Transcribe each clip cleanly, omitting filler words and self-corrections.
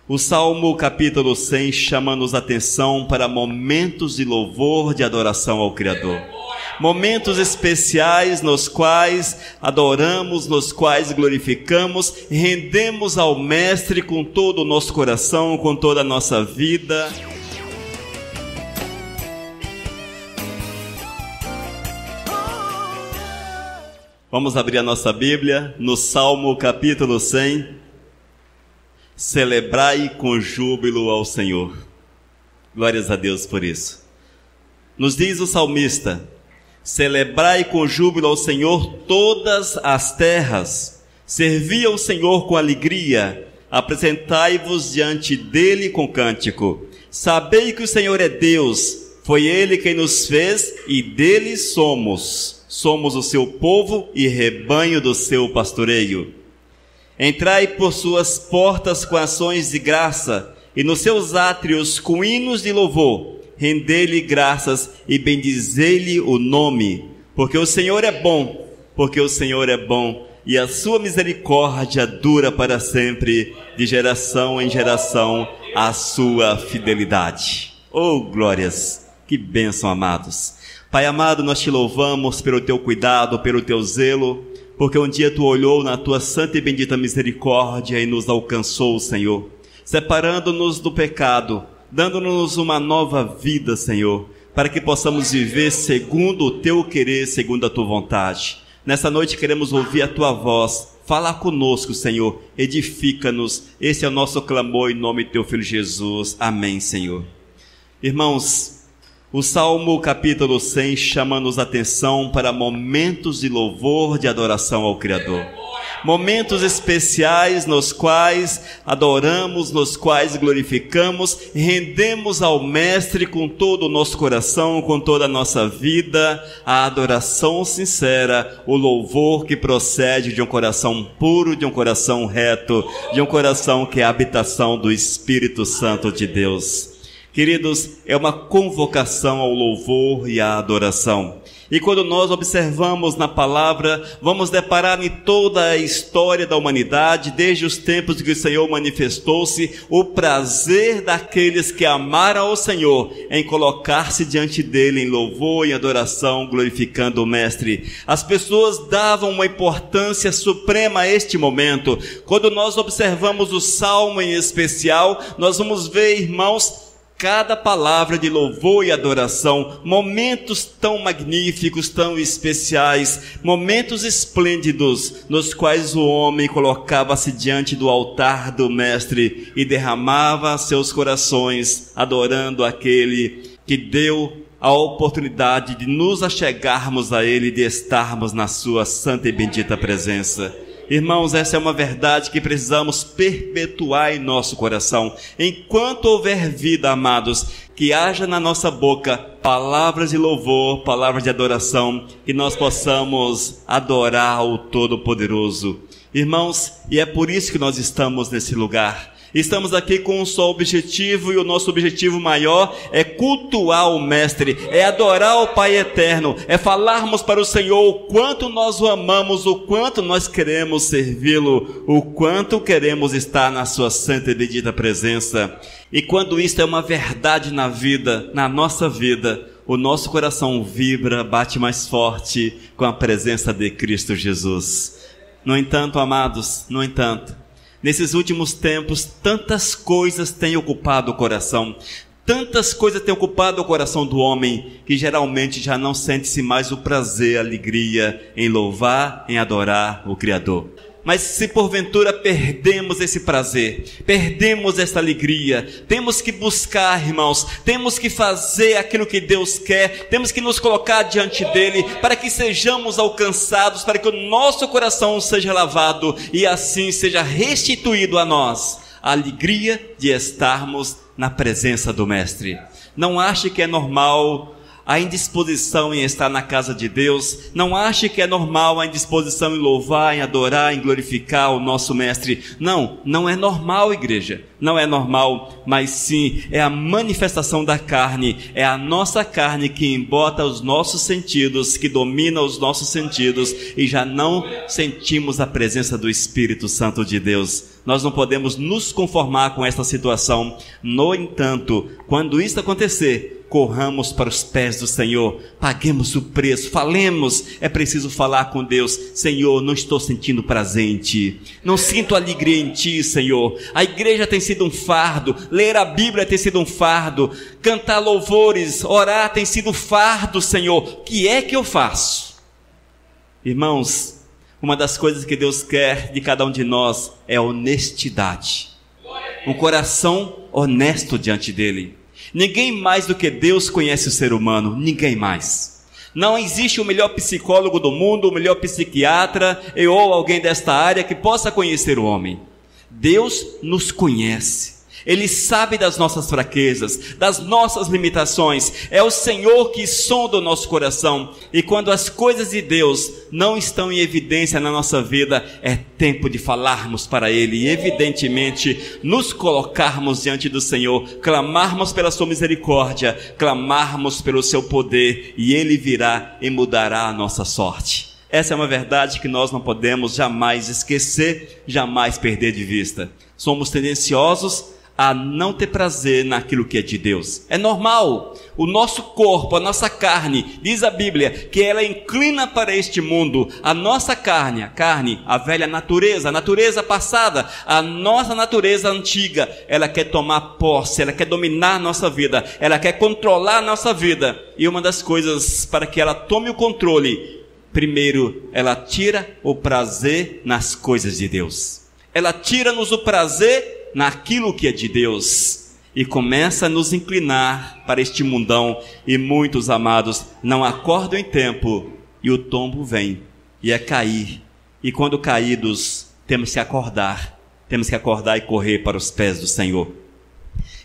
O Salmo capítulo 100 chama-nos atenção para momentos de louvor, de adoração ao Criador. Momentos especiais nos quais adoramos, nos quais glorificamos, rendemos ao Mestre com todo o nosso coração, com toda a nossa vida. Vamos abrir a nossa Bíblia no Salmo capítulo 100. Celebrai com júbilo ao Senhor. Glórias a Deus por isso. Nos diz o salmista: celebrai com júbilo ao Senhor todas as terras. Servi ao Senhor com alegria. Apresentai-vos diante dele com cântico. Sabei que o Senhor é Deus. Foi ele quem nos fez e dele somos. Somos o seu povo e rebanho do seu pastoreio. Entrai por suas portas com ações de graça, e nos seus átrios com hinos de louvor. Rendei-lhe graças e bendizei-lhe o nome, porque o Senhor é bom, e a sua misericórdia dura para sempre, de geração em geração, a sua fidelidade. Oh, glórias! Que bênção, amados! Pai amado, nós te louvamos pelo teu cuidado, pelo teu zelo, porque um dia tu olhou na tua santa e bendita misericórdia e nos alcançou, Senhor, separando-nos do pecado, dando-nos uma nova vida, Senhor, para que possamos viver segundo o teu querer, segundo a tua vontade. Nessa noite queremos ouvir a tua voz. Fala conosco, Senhor, edifica-nos. Esse é o nosso clamor em nome do teu Filho Jesus. Amém, Senhor. Irmãos, o Salmo capítulo 100 chama-nos atenção para momentos de louvor, de adoração ao Criador. Momentos especiais nos quais adoramos, nos quais glorificamos, rendemos ao Mestre com todo o nosso coração, com toda a nossa vida, a adoração sincera, o louvor que procede de um coração puro, de um coração reto, de um coração que é a habitação do Espírito Santo de Deus. Queridos, é uma convocação ao louvor e à adoração. E quando nós observamos na palavra, vamos deparar em toda a história da humanidade, desde os tempos que o Senhor manifestou-se, o prazer daqueles que amaram ao Senhor em colocar-se diante dele em louvor e adoração, glorificando o Mestre. As pessoas davam uma importância suprema a este momento. Quando nós observamos o Salmo em especial, nós vamos ver, irmãos, cada palavra de louvor e adoração, momentos tão magníficos, tão especiais, momentos esplêndidos, nos quais o homem colocava-se diante do altar do Mestre e derramava seus corações, adorando aquele que deu a oportunidade de nos achegarmos a Ele, de estarmos na sua santa e bendita presença. Irmãos, essa é uma verdade que precisamos perpetuar em nosso coração. Enquanto houver vida, amados, que haja na nossa boca palavras de louvor, palavras de adoração, que nós possamos adorar o Todo-Poderoso. Irmãos, e é por isso que nós estamos nesse lugar. Estamos aqui com um só objetivo, e o nosso objetivo maior é cultuar o Mestre, é adorar o Pai Eterno, é falarmos para o Senhor o quanto nós o amamos, o quanto nós queremos servi-lo, o quanto queremos estar na sua santa e bendita presença. E quando isso é uma verdade na vida, na nossa vida, o nosso coração vibra, bate mais forte com a presença de Cristo Jesus. No entanto, amados, nesses últimos tempos, tantas coisas têm ocupado o coração, tantas coisas têm ocupado o coração do homem, que geralmente já não sente-se mais o prazer, a alegria em louvar, em adorar o Criador. Mas se porventura perdemos esse prazer, perdemos essa alegria, temos que buscar, irmãos, temos que fazer aquilo que Deus quer, temos que nos colocar diante dele, para que sejamos alcançados, para que o nosso coração seja lavado e assim seja restituído a nós a alegria de estarmos na presença do Mestre. Não ache que é normal a indisposição em estar na casa de Deus. Não ache que é normal a indisposição em louvar, em adorar, em glorificar o nosso Mestre. Não é normal, igreja. Não é normal, mas sim é a manifestação da carne. É a nossa carne que embota os nossos sentidos, que domina os nossos sentidos, e já não sentimos a presença do Espírito Santo de Deus. Nós não podemos nos conformar com esta situação. No entanto, quando isso acontecer, corramos para os pés do Senhor, paguemos o preço, falemos. É preciso falar com Deus: Senhor, não estou sentindo prazer em Ti, não sinto alegria em Ti, Senhor. A igreja tem sido um fardo, ler a Bíblia tem sido um fardo, cantar louvores, orar tem sido um fardo, Senhor. O que é que eu faço? Irmãos, uma das coisas que Deus quer de cada um de nós é honestidade, um coração honesto diante dele. Ninguém mais do que Deus conhece o ser humano, ninguém mais. Não existe o melhor psicólogo do mundo, o melhor psiquiatra ou alguém desta área que possa conhecer o homem. Deus nos conhece. Ele sabe das nossas fraquezas, das nossas limitações. É o Senhor que sonda o nosso coração. E quando as coisas de Deus não estão em evidência na nossa vida, é tempo de falarmos para Ele e evidentemente nos colocarmos diante do Senhor, clamarmos pela sua misericórdia, clamarmos pelo seu poder, e Ele virá e mudará a nossa sorte. Essa é uma verdade que nós não podemos jamais esquecer, jamais perder de vista. Somos tendenciosos a não ter prazer naquilo que é de Deus. É normal. O nosso corpo, a nossa carne, diz a Bíblia, que ela inclina para este mundo. A nossa carne, a velha natureza, a natureza passada, a nossa natureza antiga, ela quer tomar posse, ela quer dominar a nossa vida, ela quer controlar a nossa vida. E uma das coisas para que ela tome o controle, primeiro, ela tira o prazer nas coisas de Deus. Ela tira-nos o prazer naquilo que é de Deus, e começa a nos inclinar para este mundão. E muitos, amados, não acordam em tempo, e o tombo vem, e é cair. E quando caídos, temos que acordar e correr para os pés do Senhor.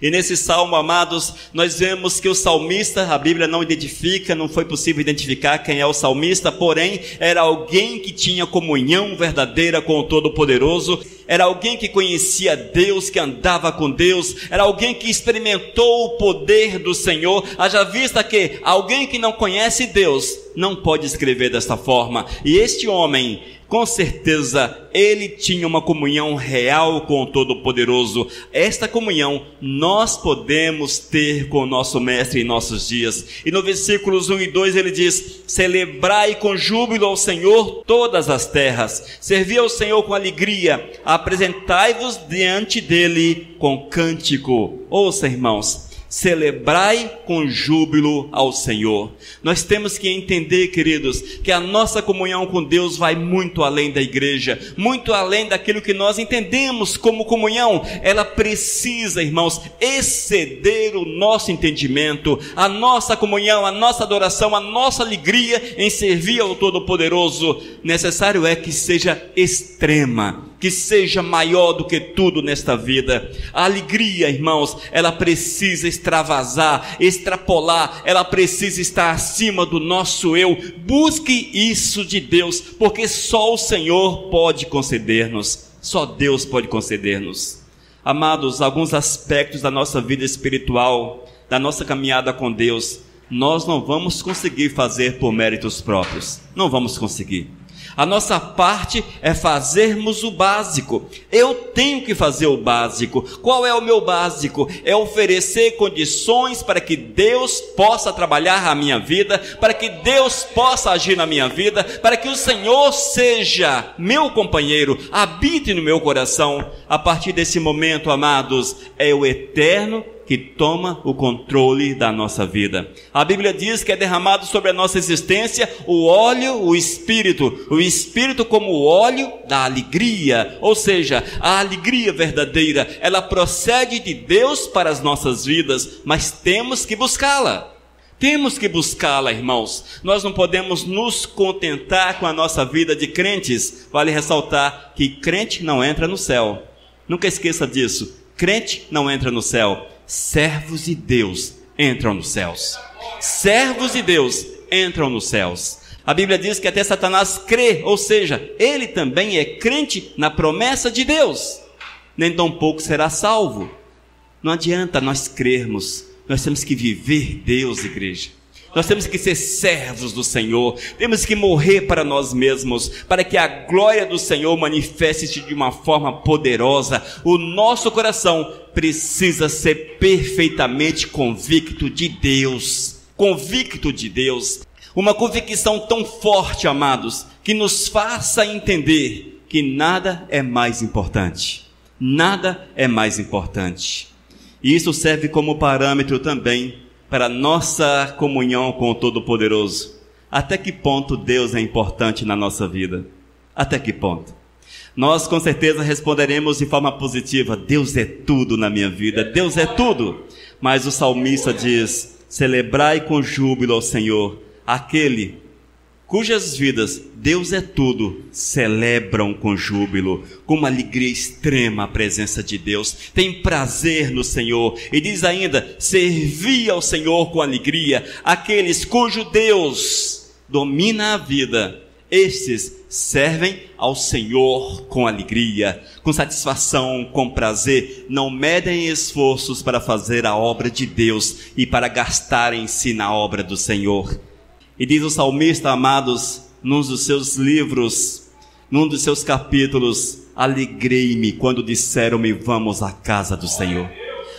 E nesse salmo, amados, nós vemos que o salmista, a Bíblia não identifica, não foi possível identificar quem é o salmista, porém, era alguém que tinha comunhão verdadeira com o Todo-Poderoso, era alguém que conhecia Deus, que andava com Deus, era alguém que experimentou o poder do Senhor. Haja vista que alguém que não conhece Deus não pode escrever desta forma. E este homem, com certeza, ele tinha uma comunhão real com o Todo-Poderoso. Esta comunhão nós podemos ter com o nosso Mestre em nossos dias. E no versículos 1 e 2 ele diz: celebrai com júbilo ao Senhor todas as terras, servi ao Senhor com alegria, apresentai-vos diante dele com cântico. Ouça, irmãos, celebrai com júbilo ao Senhor. Nós temos que entender, queridos, que a nossa comunhão com Deus vai muito além da igreja, muito além daquilo que nós entendemos como comunhão. Ela precisa, irmãos, exceder o nosso entendimento. A nossa comunhão, a nossa adoração, a nossa alegria em servir ao Todo-Poderoso, necessário é que seja extrema, que seja maior do que tudo nesta vida. A alegria, irmãos, ela precisa extravasar, extrapolar, ela precisa estar acima do nosso eu. Busque isso de Deus, porque só o Senhor pode conceder-nos, só Deus pode conceder-nos. Amados, alguns aspectos da nossa vida espiritual, da nossa caminhada com Deus, nós não vamos conseguir fazer por méritos próprios, não vamos conseguir. A nossa parte é fazermos o básico. Eu tenho que fazer o básico. Qual é o meu básico? É oferecer condições para que Deus possa trabalhar a minha vida, para que Deus possa agir na minha vida, para que o Senhor seja meu companheiro, habite no meu coração. A partir desse momento, amados, é o eterno que toma o controle da nossa vida. A Bíblia diz que é derramado sobre a nossa existência o óleo, o Espírito como o óleo da alegria, ou seja, a alegria verdadeira, ela procede de Deus para as nossas vidas, mas temos que buscá-la. Temos que buscá-la, irmãos. Nós não podemos nos contentar com a nossa vida de crentes. Vale ressaltar que crente não entra no céu. Nunca esqueça disso. Crente não entra no céu. Servos de Deus entram nos céus. Servos de Deus entram nos céus. A Bíblia diz que até Satanás crê, ou seja, ele também é crente na promessa de Deus. Nem tão pouco será salvo. Não adianta nós crermos, nós temos que viver Deus, igreja. Nós temos que ser servos do Senhor, temos que morrer para nós mesmos, para que a glória do Senhor manifeste-se de uma forma poderosa. O nosso coração precisa ser perfeitamente convicto de Deus, uma convicção tão forte, amados, que nos faça entender que nada é mais importante, e isso serve como parâmetro também para a nossa comunhão com o Todo-Poderoso. Até que ponto Deus é importante na nossa vida? Até que ponto? Nós com certeza responderemos de forma positiva: Deus é tudo na minha vida, Deus é tudo. Mas o salmista diz: celebrai com júbilo ao Senhor, aquele cujas vidas Deus é tudo, celebram com júbilo, com uma alegria extrema a presença de Deus, tem prazer no Senhor. E diz ainda: servi ao Senhor com alegria. Aqueles cujo Deus domina a vida, estes servem ao Senhor com alegria, com satisfação, com prazer. Não medem esforços para fazer a obra de Deus e para gastarem-se na obra do Senhor. E diz o salmista, amados, num dos seus livros, num dos seus capítulos: alegrei-me quando disseram-me vamos à casa do Senhor.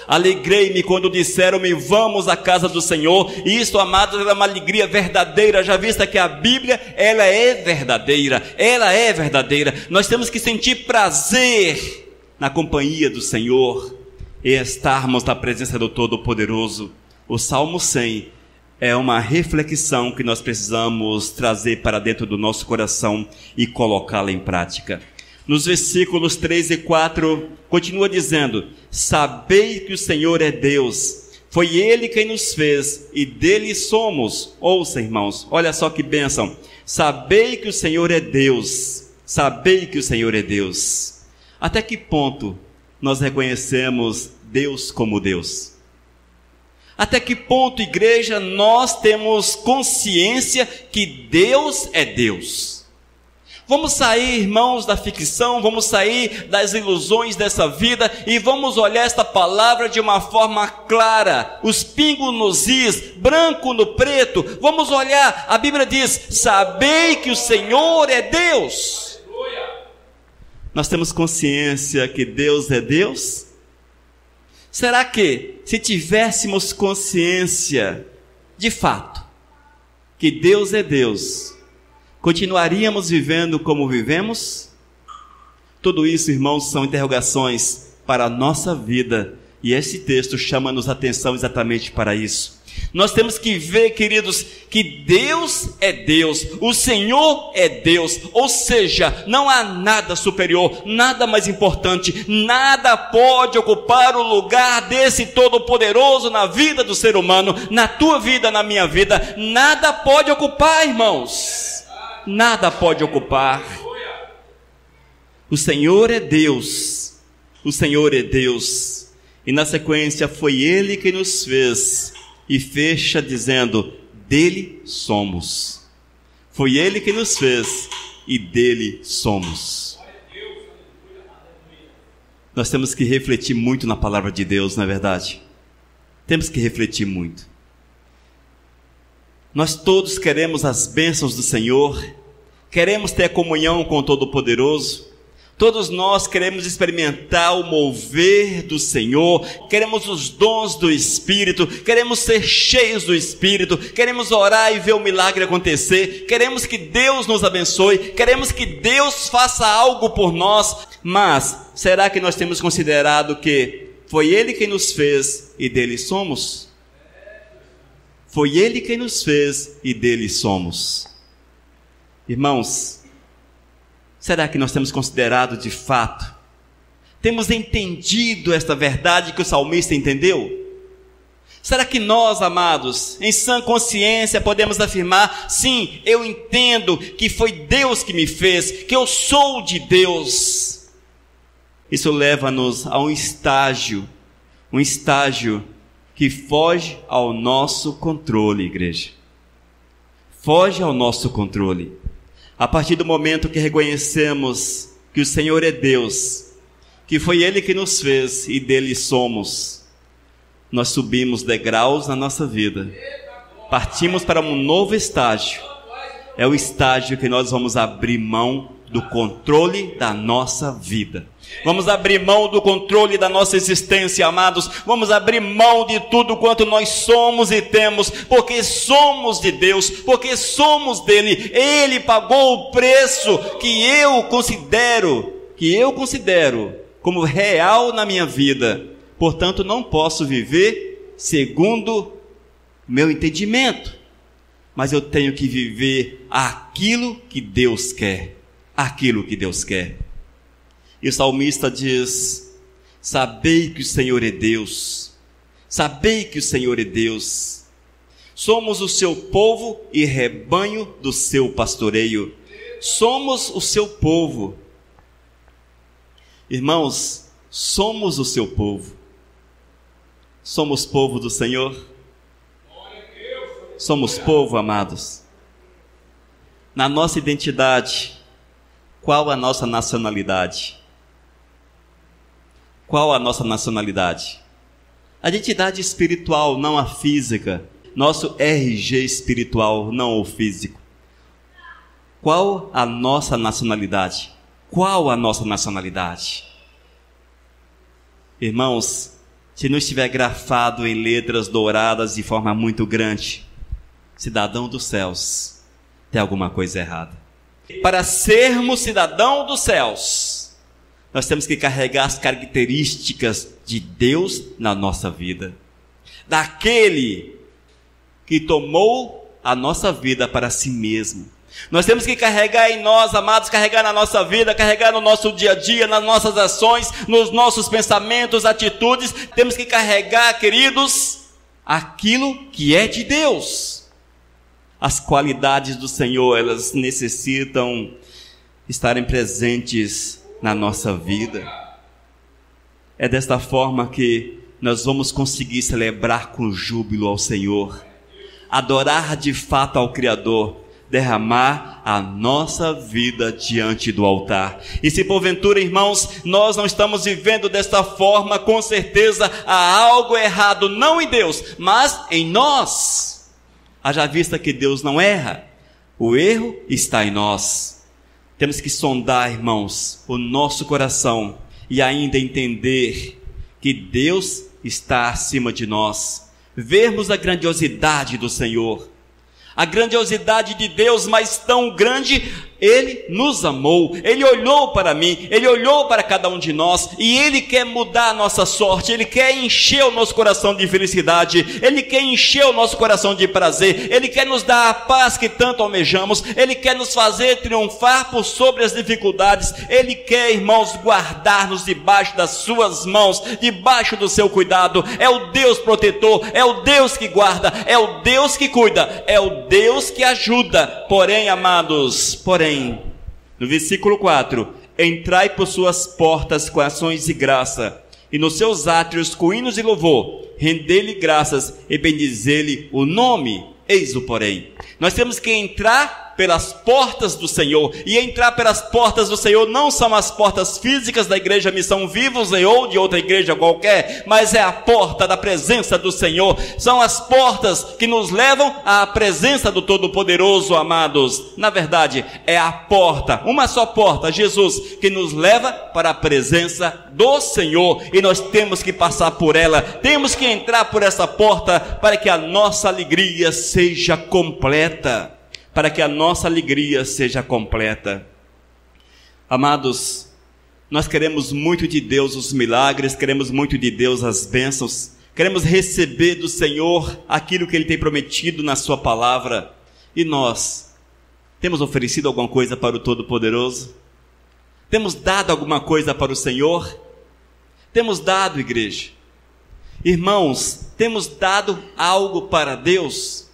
Alegrei-me quando disseram-me vamos à casa do Senhor. E isso, amados, é uma alegria verdadeira, já vista que a Bíblia, ela é verdadeira. Nós temos que sentir prazer na companhia do Senhor e estarmos na presença do Todo-Poderoso. O Salmo 100 é uma reflexão que nós precisamos trazer para dentro do nosso coração e colocá-la em prática. Nos versículos 3 e 4, continua dizendo: sabei que o Senhor é Deus, foi Ele quem nos fez e dele somos. Ouça, irmãos, olha só que bênção. Sabei que o Senhor é Deus, Até que ponto nós reconhecemos Deus como Deus? Até que ponto, igreja, nós temos consciência que Deus é Deus? Vamos sair, irmãos, da ficção, vamos sair das ilusões dessa vida e vamos olhar esta palavra de uma forma clara, os pingos nos is, branco no preto. Vamos olhar, a Bíblia diz: sabei que o Senhor é Deus. Nós temos consciência que Deus é Deus? Será que, se tivéssemos consciência, de fato, que Deus é Deus, continuaríamos vivendo como vivemos? Tudo isso, irmãos, são interrogações para a nossa vida, e esse texto chama-nos a atenção exatamente para isso. Nós temos que ver, queridos, que Deus é Deus, o Senhor é Deus, ou seja, não há nada superior, nada mais importante, nada pode ocupar o lugar desse Todo-Poderoso na vida do ser humano, na tua vida, na minha vida. Nada pode ocupar, irmãos, nada pode ocupar. O Senhor é Deus, e na sequência: foi Ele que nos fez. E fecha dizendo: dele somos. Foi Ele que nos fez e dele somos. Nós temos que refletir muito na palavra de Deus, não é verdade? Temos que refletir muito. Nós todos queremos as bênçãos do Senhor, queremos ter comunhão com o Todo-Poderoso. Todos nós queremos experimentar o mover do Senhor, queremos os dons do Espírito, queremos ser cheios do Espírito, queremos orar e ver o milagre acontecer, queremos que Deus nos abençoe, queremos que Deus faça algo por nós. Mas será que nós temos considerado que foi Ele quem nos fez e dele somos? Foi Ele quem nos fez e dele somos. Irmãos, será que nós temos considerado de fato? Temos entendido esta verdade que o salmista entendeu? Será que nós, amados, em sã consciência podemos afirmar: sim, eu entendo que foi Deus que me fez, que eu sou de Deus? Isso leva-nos a um estágio que foge ao nosso controle, igreja. Foge ao nosso controle. A partir do momento que reconhecemos que o Senhor é Deus, que foi Ele que nos fez e dele somos, nós subimos degraus na nossa vida. partimos para um novo estágio. É o estágio que nós vamos abrir mão do controle da nossa vida. Vamos abrir mão do controle da nossa existência, amados. Vamos abrir mão de tudo quanto nós somos e temos, porque somos de Deus, porque somos dele. Ele pagou o preço que eu considero como real na minha vida. Portanto, não posso viver segundo meu entendimento, mas eu tenho que viver aquilo que Deus quer. Aquilo que Deus quer. E o salmista diz: sabei que o Senhor é Deus, sabei que o Senhor é Deus. Somos o seu povo e rebanho do seu pastoreio. Somos o seu povo. Irmãos, somos o seu povo. Somos povo do Senhor. Somos povo, amados. Na nossa identidade, qual a nossa nacionalidade? Qual a nossa nacionalidade? A identidade espiritual, não a física. Nosso RG espiritual, não o físico. Qual a nossa nacionalidade? Qual a nossa nacionalidade? Irmãos, se não estiver grafado em letras douradas de forma muito grande, cidadão dos céus, tem alguma coisa errada. Para sermos cidadão dos céus, nós temos que carregar as características de Deus na nossa vida. Daquele que tomou a nossa vida para si mesmo. Nós temos que carregar em nós, amados, carregar na nossa vida, carregar no nosso dia a dia, nas nossas ações, nos nossos pensamentos, atitudes. Temos que carregar, queridos, aquilo que é de Deus. As qualidades do Senhor, elas necessitam estarem presentes na nossa vida. É desta forma que nós vamos conseguir celebrar com júbilo ao Senhor, adorar de fato ao Criador, derramar a nossa vida diante do altar. E se porventura, irmãos, nós não estamos vivendo desta forma, com certeza há algo errado, não em Deus, mas em nós. Haja vista que Deus não erra, o erro está em nós. Temos que sondar, irmãos, o nosso coração e ainda entender que Deus está acima de nós. Vermos a grandiosidade do Senhor, a grandiosidade de Deus, mas tão grande, Ele nos amou, Ele olhou para mim, Ele olhou para cada um de nós, e Ele quer mudar a nossa sorte, Ele quer encher o nosso coração de felicidade, Ele quer encher o nosso coração de prazer, Ele quer nos dar a paz que tanto almejamos, Ele quer nos fazer triunfar por sobre as dificuldades, Ele quer, irmãos, guardar-nos debaixo das suas mãos, debaixo do seu cuidado. É o Deus protetor, é o Deus que guarda, é o Deus que cuida, é o Deus que ajuda. Porém, amados, no versículo 4, entrai por suas portas com ações de graça, e nos seus átrios com hinos de louvor, rendei-lhe graças e bendizei-lhe o nome. Eis o porém. Nós temos que entrar pelas portas do Senhor, e entrar pelas portas do Senhor não são as portas físicas da igreja Missão Vivos ou de outra igreja qualquer, mas é a porta da presença do Senhor. São as portas que nos levam à presença do Todo-Poderoso, amados. Na verdade, é a porta, uma só porta, Jesus, que nos leva para a presença do Senhor, e nós temos que passar por ela, temos que entrar por essa porta para que a nossa alegria seja completa. Para que a nossa alegria seja completa. Amados, nós queremos muito de Deus os milagres, queremos muito de Deus as bênçãos, queremos receber do Senhor aquilo que Ele tem prometido na sua palavra. E nós, temos oferecido alguma coisa para o Todo-Poderoso? Temos dado alguma coisa para o Senhor? Temos dado, igreja? Irmãos, temos dado algo para Deus?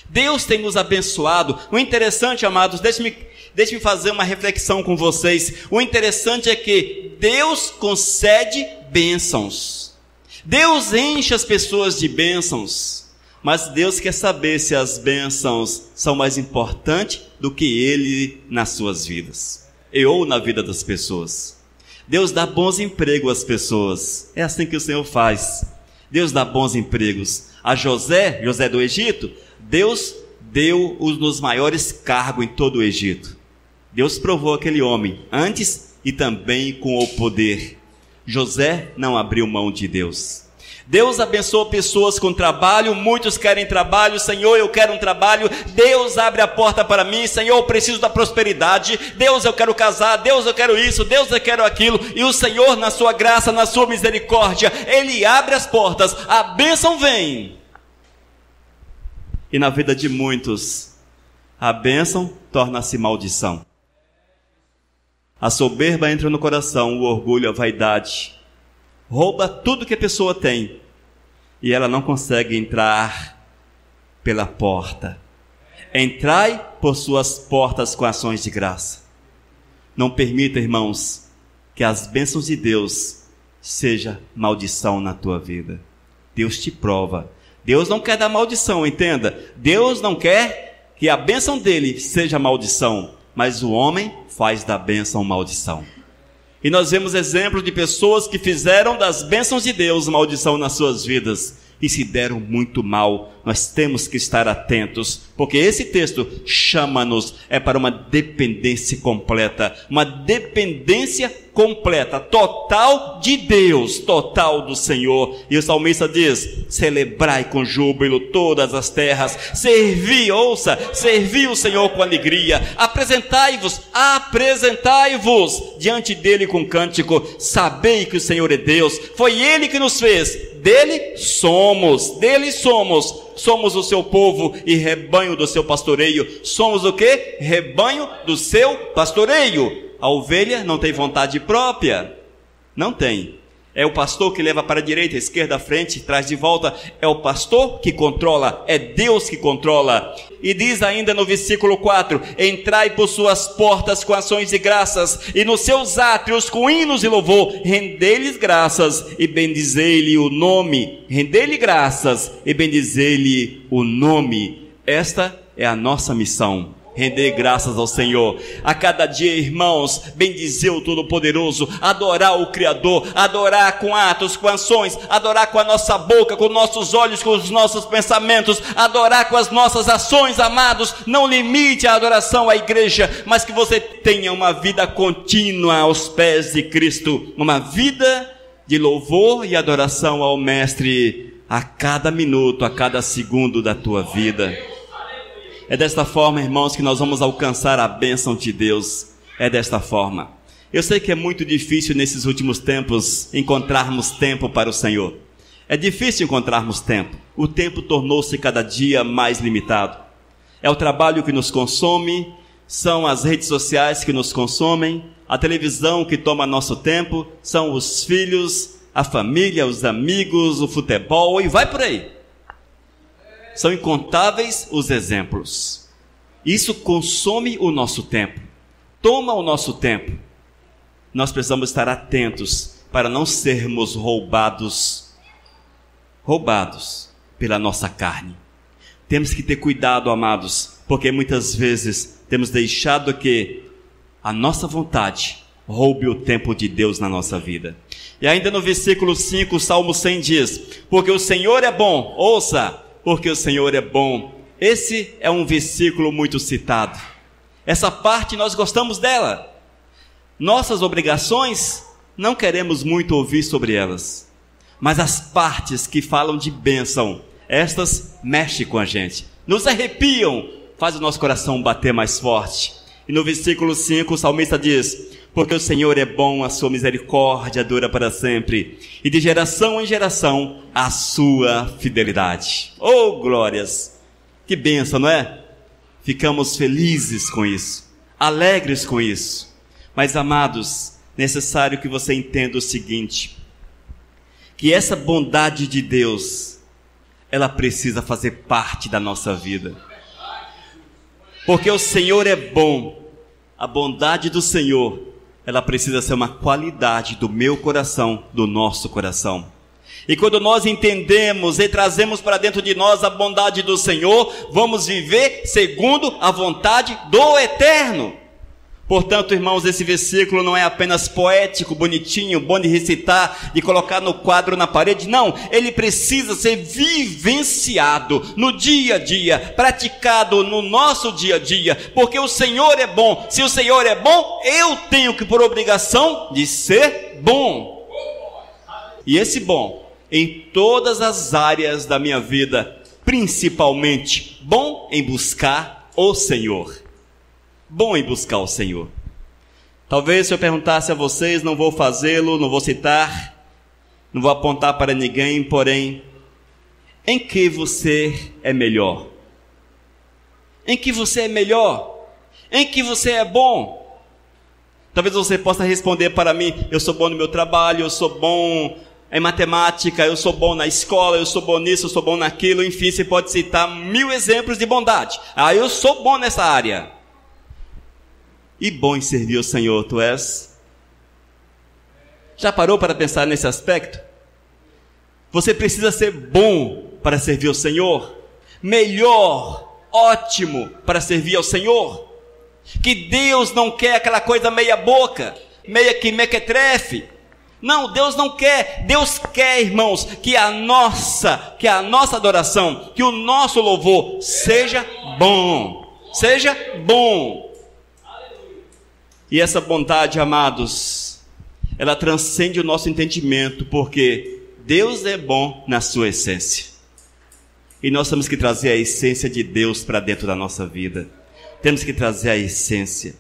Deus tem nos abençoado. O interessante, amados, deixe-me fazer uma reflexão com vocês. O interessante é que Deus concede bênçãos. Deus enche as pessoas de bênçãos. Mas Deus quer saber se as bênçãos são mais importantes do que Ele nas suas vidas, ou na vida das pessoas. Deus dá bons empregos às pessoas. É assim que o Senhor faz. Deus dá bons empregos. A José do Egito, Deus deu os nos maiores cargos em todo o Egito. Deus provou aquele homem antes e também com o poder. José não abriu mão de Deus. Deus abençoa pessoas com trabalho, muitos querem trabalho. Senhor, eu quero um trabalho. Deus abre a porta para mim. Senhor, eu preciso da prosperidade. Deus, eu quero casar. Deus, eu quero isso. Deus, eu quero aquilo. E o Senhor, na sua graça, na sua misericórdia, Ele abre as portas, a bênção vem. E na vida de muitos, a bênção torna-se maldição. A soberba entra no coração, o orgulho, a vaidade, rouba tudo que a pessoa tem, e ela não consegue entrar pela porta. Entrai por suas portas com ações de graça. Não permita, irmãos, que as bênçãos de Deus seja maldição na tua vida. Deus te prova. Deus não quer dar maldição, entenda. Deus não quer que a bênção dele seja maldição, mas o homem faz da bênção maldição. E nós vemos exemplos de pessoas que fizeram das bênçãos de Deus maldição nas suas vidas e se deram muito mal. Nós temos que estar atentos, porque esse texto chama-nos para uma dependência completa, total de Deus, total do Senhor. E o salmista diz: celebrai com júbilo todas as terras, servi o Senhor com alegria, apresentai-vos diante dele com cântico, sabei que o Senhor é Deus, foi ele que nos fez, dele somos o seu povo e rebanho do seu pastoreio. Somos o quê? Rebanho do seu pastoreio. A ovelha não tem vontade própria, não tem. É o pastor que leva para a direita, a esquerda, a frente, traz de volta. É o pastor que controla, é Deus que controla. E diz ainda no versículo 4: entrai por suas portas com ações de graças, e nos seus átrios com hinos e louvor, rendei-lhes graças e bendizei-lhe o nome. Rendei-lhe graças e bendizei-lhe o nome. Esta é a nossa missão. Render graças ao Senhor a cada dia, irmãos, bendizer o Todo-Poderoso, adorar o Criador, adorar com atos, com ações, adorar com a nossa boca, com nossos olhos, com os nossos pensamentos, adorar com as nossas ações, amados. Não limite a adoração à igreja, mas que você tenha uma vida contínua aos pés de Cristo, uma vida de louvor e adoração ao Mestre a cada minuto, a cada segundo da tua vida. É desta forma, irmãos, que nós vamos alcançar a bênção de Deus. É desta forma. Eu sei que é muito difícil nesses últimos tempos encontrarmos tempo para o Senhor. É difícil encontrarmos tempo. O tempo tornou-se cada dia mais limitado. É o trabalho que nos consome, são as redes sociais que nos consomem, a televisão que toma nosso tempo, são os filhos, a família, os amigos, o futebol e vai por aí. São incontáveis os exemplos. Isso consome o nosso tempo, toma o nosso tempo. Nós precisamos estar atentos para não sermos roubados pela nossa carne. Temos que ter cuidado, amados, porque muitas vezes temos deixado que a nossa vontade roube o tempo de Deus na nossa vida. E ainda no versículo 5, o Salmo 100 diz: porque o Senhor é bom, ouça, porque o Senhor é bom. Esse é um versículo muito citado. Essa parte nós gostamos dela. Nossas obrigações, não queremos muito ouvir sobre elas. Mas as partes que falam de bênção, estas mexem com a gente, nos arrepiam, faz o nosso coração bater mais forte. E no versículo 5 o salmista diz: porque o Senhor é bom, a sua misericórdia dura para sempre, e de geração em geração a sua fidelidade. Oh, glórias! Que bênção, não é? Ficamos felizes com isso, alegres com isso. Mas, amados, necessário que você entenda o seguinte: que essa bondade de Deus, ela precisa fazer parte da nossa vida. Porque o Senhor é bom, a bondade do Senhor, ela precisa ser uma qualidade do meu coração, do nosso coração. E quando nós entendemos e trazemos para dentro de nós a bondade do Senhor, vamos viver segundo a vontade do Eterno. Portanto, irmãos, esse versículo não é apenas poético, bonitinho, bom de recitar, de colocar no quadro na parede. Não, ele precisa ser vivenciado no dia a dia, praticado no nosso dia a dia, porque o Senhor é bom. Se o Senhor é bom, eu tenho que, por obrigação, de ser bom. E esse bom, em todas as áreas da minha vida, principalmente, bom em buscar o Senhor. Bom em buscar o Senhor. Talvez se eu perguntasse a vocês, não vou fazê-lo, não vou citar, não vou apontar para ninguém, porém, em que você é melhor? Em que você é melhor? Em que você é bom? Talvez você possa responder para mim: eu sou bom no meu trabalho, eu sou bom em matemática, eu sou bom na escola, eu sou bom nisso, eu sou bom naquilo. Enfim, você pode citar 1000 exemplos de bondade. Eu sou bom nessa área. E bom em servir o Senhor, tu és? Já parou para pensar nesse aspecto? Você precisa ser bom para servir o Senhor, melhor, ótimo para servir ao Senhor. Que Deus não quer aquela coisa meia boca, meia que mequetrefe. Não, Deus não quer. Deus quer, irmãos, que a nossa adoração, que o nosso louvor seja bom. Seja bom. E essa bondade, amados, ela transcende o nosso entendimento, porque Deus é bom na sua essência. E nós temos que trazer a essência de Deus para dentro da nossa vida. Temos que trazer a essência.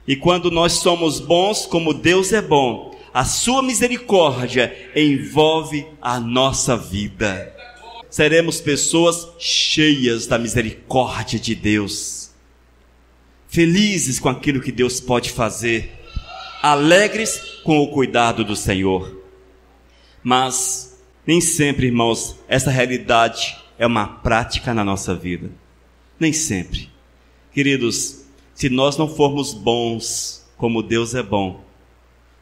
E quando nós somos bons como Deus é bom, a sua misericórdia envolve a nossa vida. Seremos pessoas cheias da misericórdia de Deus. Felizes com aquilo que Deus pode fazer, alegres com o cuidado do Senhor. Mas nem sempre, irmãos, essa realidade é uma prática na nossa vida. Nem sempre. Queridos, se nós não formos bons como Deus é bom,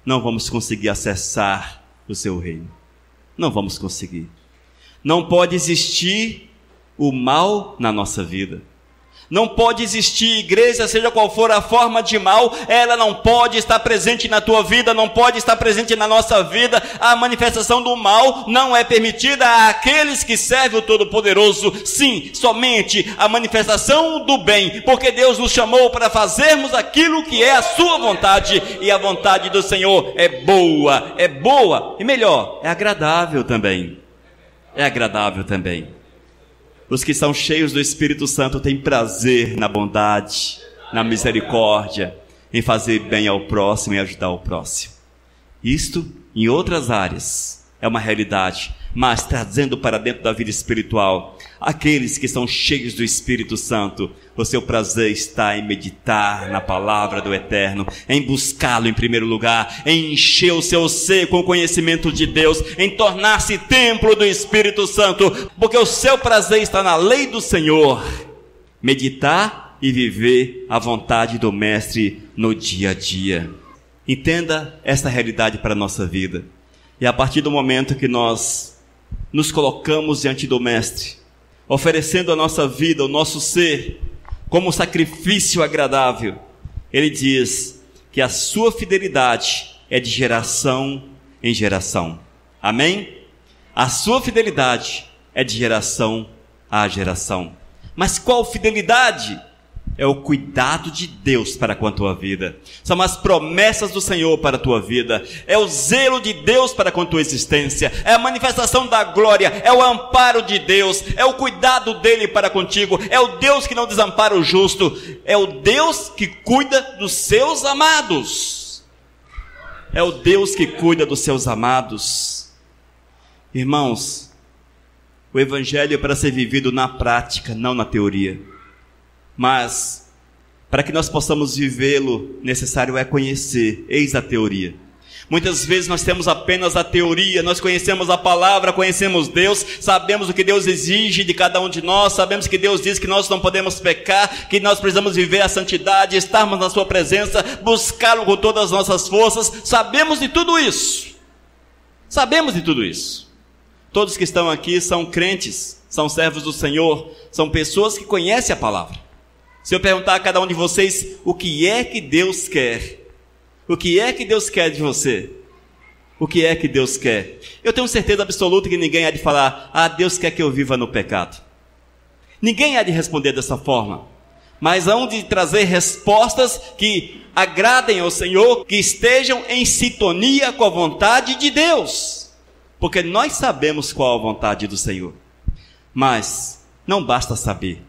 não vamos conseguir acessar o seu reino. Não vamos conseguir. Não pode existir o mal na nossa vida. Não pode existir igreja, seja qual for a forma de mal, ela não pode estar presente na tua vida, não pode estar presente na nossa vida. A manifestação do mal não é permitida àqueles que servem o Todo-Poderoso. Sim, somente a manifestação do bem, porque Deus nos chamou para fazermos aquilo que é a sua vontade, e a vontade do Senhor é boa, e melhor, é agradável também. É agradável também. Os que são cheios do Espírito Santo têm prazer na bondade, na misericórdia, em fazer bem ao próximo e ajudar o próximo. Isto, em outras áreas, é uma realidade, mas trazendo para dentro da vida espiritual, aqueles que são cheios do Espírito Santo, o seu prazer está em meditar na palavra do Eterno, em buscá-lo em primeiro lugar, em encher o seu ser com o conhecimento de Deus, em tornar-se templo do Espírito Santo, porque o seu prazer está na lei do Senhor. Meditar e viver a vontade do Mestre no dia a dia. Entenda esta realidade para a nossa vida. E a partir do momento que nós nos colocamos diante do Mestre, oferecendo a nossa vida, o nosso ser, como sacrifício agradável, Ele diz que a sua fidelidade é de geração em geração. Amém? A sua fidelidade é de geração a geração. Mas qual fidelidade? É o cuidado de Deus para com a tua vida. São as promessas do Senhor para a tua vida. É o zelo de Deus para com a tua existência. É a manifestação da glória. É o amparo de Deus. É o cuidado dele para contigo. É o Deus que não desampara o justo. É o Deus que cuida dos seus amados. É o Deus que cuida dos seus amados. Irmãos, o Evangelho é para ser vivido na prática, não na teoria. Mas, para que nós possamos vivê-lo, necessário é conhecer. Eis a teoria. Muitas vezes nós temos apenas a teoria, nós conhecemos a palavra, conhecemos Deus, sabemos o que Deus exige de cada um de nós, sabemos que Deus diz que nós não podemos pecar, que nós precisamos viver a santidade, estarmos na sua presença, buscá-lo com todas as nossas forças. Sabemos de tudo isso. Sabemos de tudo isso. Todos que estão aqui são crentes, são servos do Senhor, são pessoas que conhecem a palavra. Se eu perguntar a cada um de vocês, o que é que Deus quer? O que é que Deus quer de você? O que é que Deus quer? Eu tenho certeza absoluta que ninguém há de falar, Deus quer que eu viva no pecado. Ninguém há de responder dessa forma. Mas hão de trazer respostas que agradem ao Senhor, que estejam em sintonia com a vontade de Deus. Porque nós sabemos qual a vontade do Senhor. Mas não basta saber.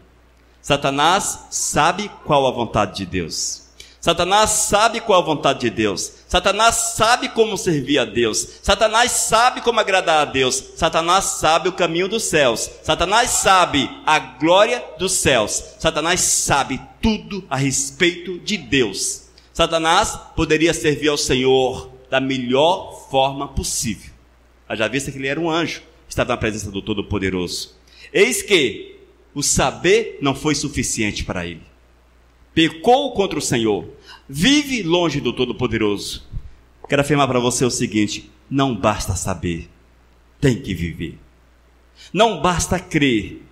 Satanás sabe qual a vontade de Deus. Satanás sabe qual a vontade de Deus. Satanás sabe como servir a Deus. Satanás sabe como agradar a Deus. Satanás sabe o caminho dos céus. Satanás sabe a glória dos céus. Satanás sabe tudo a respeito de Deus. Satanás poderia servir ao Senhor da melhor forma possível. Já vista que ele era um anjo, estava na presença do Todo-Poderoso. Eis que o saber não foi suficiente para ele. Pecou contra o Senhor, vive longe do Todo-Poderoso. Quero afirmar para você o seguinte: não basta saber, tem que viver. Não basta crer,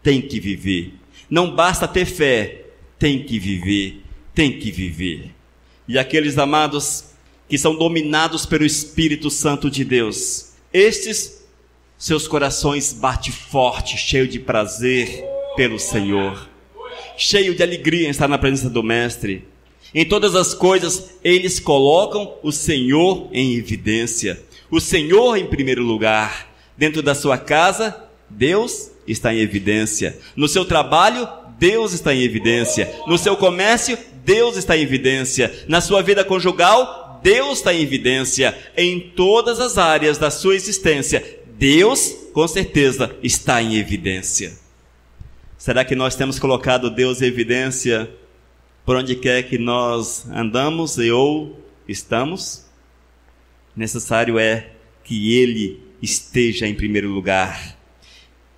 tem que viver. Não basta ter fé, tem que viver, tem que viver. E aqueles amados que são dominados pelo Espírito Santo de Deus, estes, seus corações batem forte, cheio de prazer pelo Senhor, cheio de alegria em estar na presença do Mestre. Em todas as coisas, eles colocam o Senhor em evidência, o Senhor em primeiro lugar. Dentro da sua casa, Deus está em evidência. No seu trabalho, Deus está em evidência. No seu comércio, Deus está em evidência. Na sua vida conjugal, Deus está em evidência. Em todas as áreas da sua existência, Deus, com certeza, está em evidência. Será que nós temos colocado Deus em evidência por onde quer que nós andamos ou estamos? Necessário é que Ele esteja em primeiro lugar.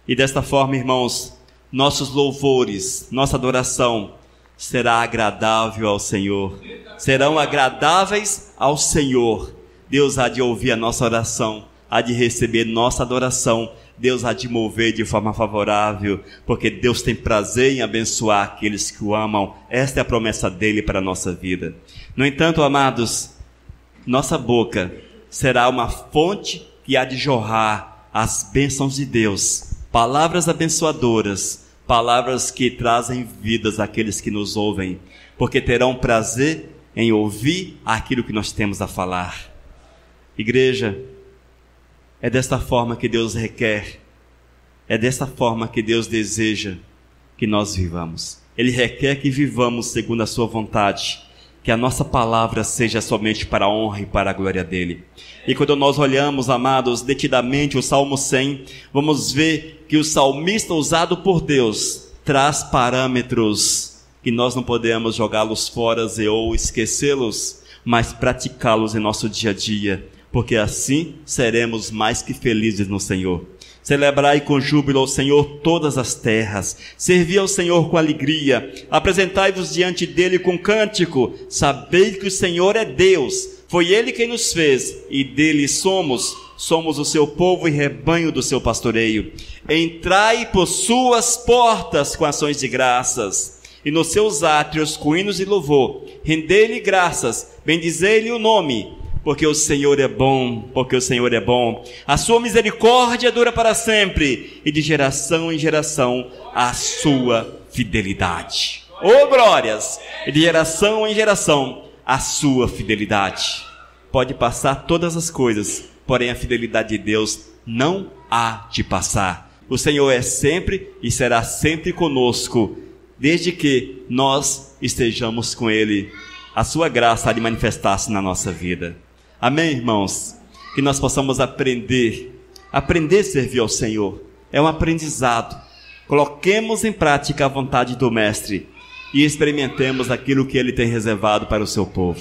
E desta forma, irmãos, nossos louvores, nossa adoração será agradável ao Senhor. Serão agradáveis ao Senhor. Deus há de ouvir a nossa oração, há de receber nossa adoração. Deus há de mover de forma favorável, porque Deus tem prazer em abençoar aqueles que o amam. Esta é a promessa dele para a nossa vida. No entanto, amados, nossa boca será uma fonte que há de jorrar as bênçãos de Deus, palavras abençoadoras, palavras que trazem vidas àqueles que nos ouvem, porque terão prazer em ouvir aquilo que nós temos a falar. Igreja, é desta forma que Deus requer, é desta forma que Deus deseja que nós vivamos. Ele requer que vivamos segundo a sua vontade, que a nossa palavra seja somente para a honra e para a glória dele. E quando nós olhamos, amados, detidamente o Salmo 100, vamos ver que o salmista usado por Deus traz parâmetros que nós não podemos jogá-los fora ou esquecê-los, mas praticá-los em nosso dia a dia, porque assim seremos mais que felizes no Senhor. Celebrai com júbilo ao Senhor todas as terras, servi ao Senhor com alegria, apresentai-vos diante dele com cântico, sabei que o Senhor é Deus, foi ele quem nos fez, e dele somos o seu povo e rebanho do seu pastoreio. Entrai por suas portas com ações de graças, e nos seus átrios com hinos de louvor, rendei-lhe graças, bendizei-lhe o nome, porque o Senhor é bom, porque o Senhor é bom. A sua misericórdia dura para sempre, e de geração em geração a sua fidelidade. Oh glórias! E de geração em geração a sua fidelidade. Pode passar todas as coisas, porém a fidelidade de Deus não há de passar. O Senhor é sempre e será sempre conosco, desde que nós estejamos com Ele. A sua graça há de manifestar-se na nossa vida. Amém, irmãos? Que nós possamos aprender a servir ao Senhor. É um aprendizado. Coloquemos em prática a vontade do Mestre e experimentemos aquilo que Ele tem reservado para o seu povo.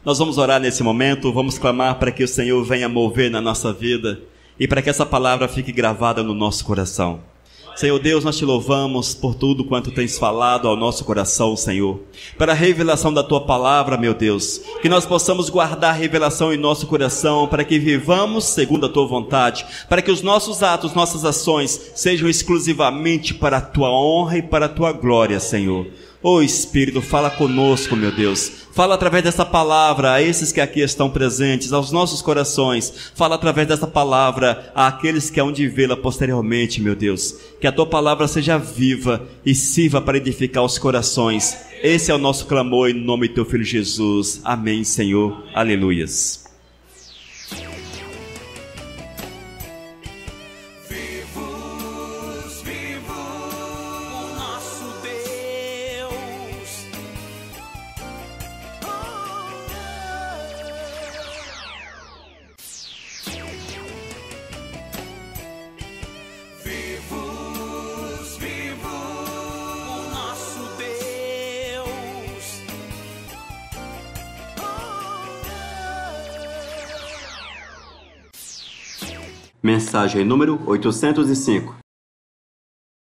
Nós vamos orar nesse momento, vamos clamar para que o Senhor venha mover na nossa vida e para que essa palavra fique gravada no nosso coração. Senhor Deus, nós te louvamos por tudo quanto tens falado ao nosso coração, Senhor. Para a revelação da tua palavra, meu Deus, que nós possamos guardar a revelação em nosso coração, para que vivamos segundo a tua vontade, para que os nossos atos, nossas ações sejam exclusivamente para a tua honra e para a tua glória, Senhor. Ô Espírito, fala conosco, meu Deus. Fala através dessa palavra a esses que aqui estão presentes, aos nossos corações. Fala através dessa palavra àqueles que hão de vê-la posteriormente, meu Deus. Que a tua palavra seja viva e sirva para edificar os corações. Esse é o nosso clamor em nome do teu Filho Jesus. Amém, Senhor. Aleluias. Mensagem número 805.